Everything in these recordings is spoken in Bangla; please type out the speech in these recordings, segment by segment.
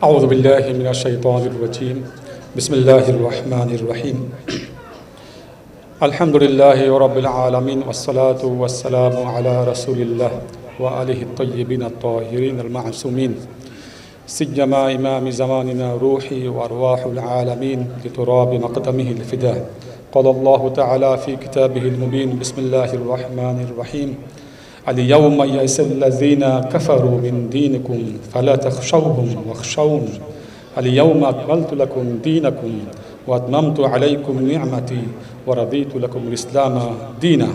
أعوذ بالله من الشيطان الرجيم بسم الله الرحمن الرحيم الحمد لله رب العالمين والصلاة والسلام على رسول الله وآله الطيبين الطاهرين المعصومين سيما إمام زماننا روحي وأرواح العالمين لتراب مقدمه الفداء قال الله تعالى في كتابه المبين بسم الله الرحمن الرحيم اليوم يئس الذين كفروا من دينكم فلا تخشوهم واخشون اليوم أكملت لكم دينكم وأتممت عليكم نعمتي ورضيت لكم الإسلام دينا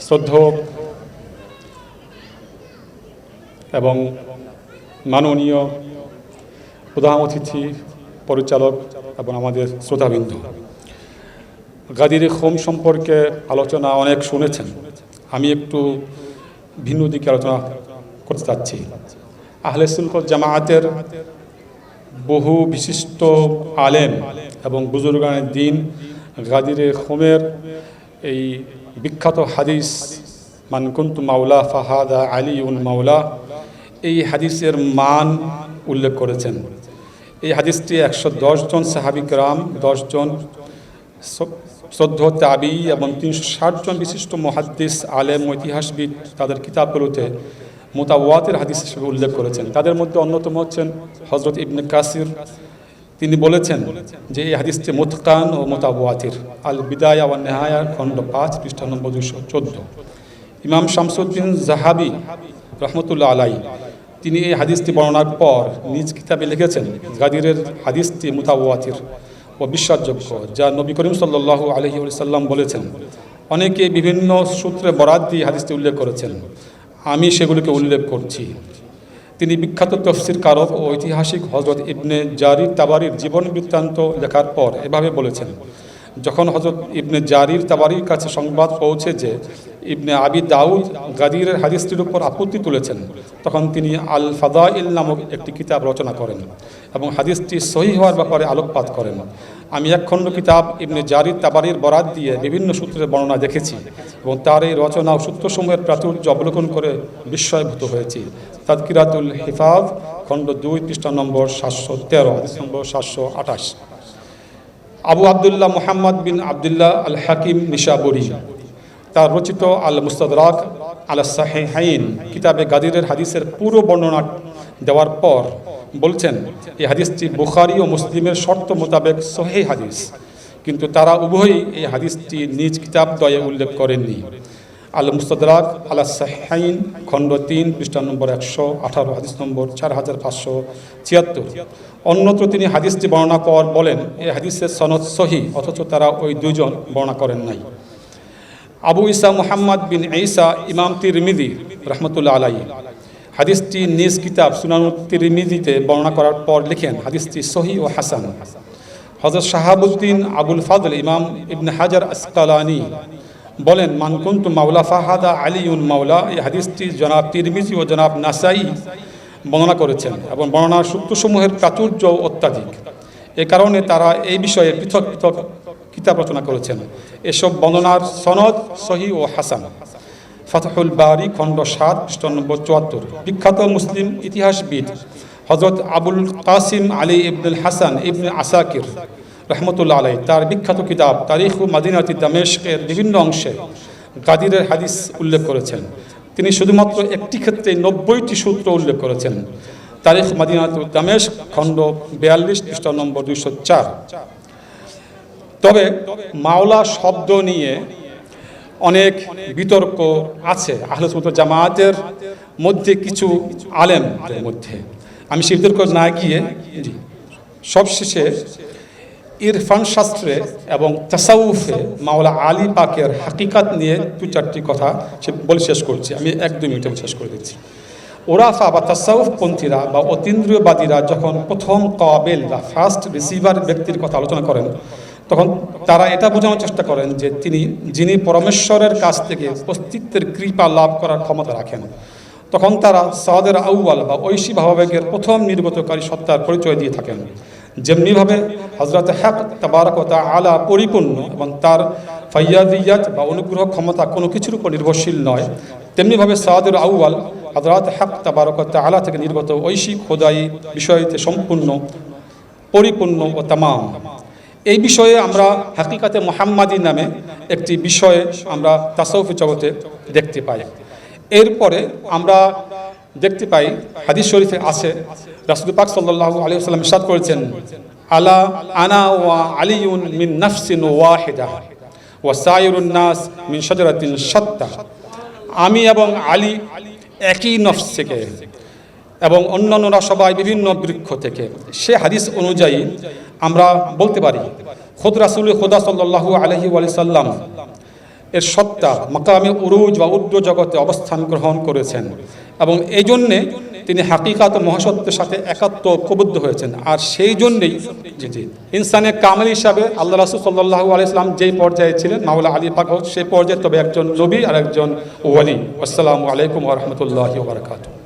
শ্রদ্ধেয় এবং মাননীয় প্রধান অতিথি পরিচালক এবং আমাদের শ্রোতাবৃন্দ, গাদির খোম সম্পর্কে আলোচনা অনেক শুনেছেন। আমি একটু ভিন্ন দিকে আলোচনা করতে চাচ্ছি। আহলে সুন্নাত জামায়াতের বহু বিশিষ্ট আলেম এবং বুজুর্গানে দ্বীন গাদির খোমের এই বিখ্যাত হাদিস মান কুনতু মাওলা ফাহাদা আলিউন মাওলা, এই হাদিসের মান উল্লেখ করেছেন। এই হাদিসটি 110 জন সাহাবী কেরাম, 10 জন শ্রদ্ধেয় তাবী এবং 360 জন বিশিষ্ট মুহাদ্দিস আলেম ইতিহাসবিদ তাদের কিতাবগুলোতে মুতাওয়াতির হাদিস হিসেবে উল্লেখ করেছেন। তাদের মধ্যে অন্যতম হচ্ছেন হযরত ইবনে কাসির। তিনি বলেছেন যে এই হাদিসটি মুতকান ও মুতাওয়াতির। আল বিদায়া ওয়ান নিহায়া খণ্ড 5 পৃষ্ঠা নম্বর 214। ইমাম শামসুদ্দিন যাহাবী রহমতুল্লাহ আলাইহি তিনি এই হাদিসটি বর্ণনার পর নিজ কিতাবে লিখেছেন গাদিরের হাদিসটি মুতাওয়াতির ও বিশ্বাসযোগ্য, যা নবী করিম সাল্লাল্লাহু আলাইহি ওয়াসাল্লাম বলেছেন। অনেকে বিভিন্ন সূত্রে বরাত দিয়ে হাদিসটি উল্লেখ করেছেন, আমি সেগুলিকে উল্লেখ করছি। তিনি বিখ্যাত তাফসীর কারক ও ঐতিহাসিক হযরত ইবনে জারির তাবারির জীবন বৃত্তান্ত লেখার পর এভাবে বলেছেন, যখন হযরত ইবনে জারির তাবারির কাছে সংবাদ পৌঁছে যে ইবনে আবি দাউদ গাদিরের হাদিসটির উপর আপত্তি তুলেছেন, তখন তিনি আল ফাদাইল নামক একটি কিতাব রচনা করেন এবং হাদিসটি সহিহ হওয়ার ব্যাপারে আলোকপাত করেন। আমি এক খণ্ড কিতাব ইবনে জারির তাবারির বরাত দিয়ে বিভিন্ন সূত্রের বর্ণনা দেখেছি এবং তার এই রচনা ও সূত্রসমূহের প্রাচুর্য অবলোকন করে বিস্ময়ভূত হয়েছি। তাযকিরাতুল হিফাজ খণ্ড 2 পৃষ্ঠা নম্বর 713, হাদিস নম্বর 728। আবু আবদুল্লাহ মুহাম্মদ বিন আবদুল্লাহ আল হাকিম নিশাবুরি তার রচিত আল মুস্তাদরাক আলা সাহিহাইন কিতাবে গাদিরের হাদিসের পুরো বর্ণনা দেওয়ার পর বলছেন, এই হাদিসটি বুখারী ও মুসলিমের শর্ত মোতাবেক সহিহ হাদিস, কিন্তু তারা উভয়ই এই হাদিসটি নিজ কিতাবদ্বয়ে উল্লেখ করেননি। আল মুস্তাদরাক আলা সাহিহাইন খণ্ড 3 পৃষ্ঠা নম্বর 118, হাদিস নম্বর 4576। অন্যত্র তিনি হাদিসটি বর্ণনা করার বলেন এই হাদিসের সনদ সহিহ, অথচ তারা ওই দুইজন বর্ণনা করেন নাই। আবু ঈসা মুহাম্মদ বিন ঈসা ইমাম তিরমিজি রহমতুল্লাহ আলাইহি হাদিসটি নিজ কিতাব সুনানুত তিরমিজিতে বর্ণনা করার পর লিখেন হাদিসটি সহিহ ও হাসান। হযরত শাহাবুদ্দিন আবুল ফাদল ইমাম ইবনে হাজার আসকালানি বলেন, মান কুনতু মাওলা ফাহাদা আলিউন মাওলা, এই হাদিসটি জনাব তিরমিজি ও জনাব নাসাই বর্ণনা করেছেন এবং বর্ণনার সূত্রসমূহের প্রাচুর্য অত্যাধিক। এ কারণে তারা এই বিষয়ে পৃথক পৃথক কিতাব রচনা করেছেন। এসব বর্ণনার সনদ সহিহ ও হাসান। ফাতহুল বারি খণ্ড 7 পৃষ্ঠা নম্বর 74। বিখ্যাত মুসলিম ইতিহাসবিদ হযরত আবুল কাসিম আলী ইবনুল হাসান ইবনে আসাকির রহমতুল্লাহ আলাইহি তার বিখ্যাত কিতাব তারিখ ও মাদিনাতি দামেশকের বিভিন্ন অংশে গাদিরের হাদিস উল্লেখ করেছেন। তিনি শুধুমাত্র একটি ক্ষেত্রে 90টি সূত্র উল্লেখ করেছেন। তারিখ মাদিনাতি দামেশক খণ্ড 42 পৃষ্ঠা নম্বর 204। তবে মাওলা শব্দ নিয়ে অনেক বিতর্ক আছে আহলে সুন্নাত জামায়াতের মধ্যে, কিছু আলেমদের মধ্যে। আমি সেই বিতর্ক না গিয়ে সবশেষে ইরফান শাস্ত্রে এবং তাসাউফে মাওলা আলী পাকের হাকিকাত নিয়ে 2-4টি কথা বলে শেষ করছি। আমি 1-2 মিনিটে শেষ করে দিচ্ছি। ওরাফা বা তাসাউফ পন্থীরা বা অতীন্দ্রিয়বাদীরা যখন প্রথম কাবিল বা ফার্স্ট রিসিভার ব্যক্তির কথা আলোচনা করেন, তখন তারা এটা বোঝানোর চেষ্টা করেন যে যিনি পরমেশ্বরের কাছ থেকে অস্তিত্বের কৃপা লাভ করার ক্ষমতা রাখেন। তখন তারা সাদের আউয়াল বা ঐশী ভাবাবেগের প্রথম নির্গতকারী সত্তার পরিচয় দিয়ে থাকেন। যেমনিভাবে হযরত হক তাবারাক ওয়া তাআলা পরিপূর্ণ এবং তার ফাইয়াদিয়াত বা অনুগ্রহ ক্ষমতা কোনো কিছুর উপর নির্ভরশীল নয়, তেমনিভাবে সাদের আউয়াল হযরত হক তাবারক ওয়া তাআলা থেকে নির্গত ঐশিক খোদাই বিষয়তে সম্পূর্ণ পরিপূর্ণ ও তামাম। এই বিষয়ে আমরা হাকিকাতে মুহাম্মাদি নামে একটি বিষয়ে আমরা তাসাউফি জগতে দেখতে পাই। এরপরে আমরা দেখতে পাই হাদিস শরীফে আছে রাসূল পাক সাল্লাল্লাহু আলাইহি ওয়াসাল্লাম ইরশাদ করেছেন, আলা আনা ওয়া আলিয়ুন মিন নাফসিন ওয়াহিদা ওয়া সাইরুন নাস মিন শাজারাতিন শাত্তা। আমি এবং আলী একই নফস থেকে এবং অন্যান্যরা সবাই বিভিন্ন বৃক্ষ থেকে। সে হাদিস অনুযায়ী আমরা বলতে পারি খুদ রাসূল খুদা সাল্লাল্লাহু আলাইহি ওয়াসাল্লাম এর সত্তা মাকামে উরুজ বা উর্ধ্ব জগতে অবস্থান গ্রহণ করেছেন এবং এই জন্যে তিনি হাকিকাত ও মহাসত্যের সাথে একাত্ম ঐক্যবদ্ধ হয়েছেন। আর সেই জন্যেই ইনসানে কামেল হিসাবে আল্লাহ রাসূল সাল্লাল্লাহু আলাইহি ওয়াসাল্লাম যেই পর্যায়ে ছিলেন মাওলা আলী পাক সেই পর্যায়ে তবে একজন নবী আর একজন ওয়ালি। আসসালামু আলাইকুম ওয়া রাহমাতুল্লাহি ওয়া বারাকাতুহু।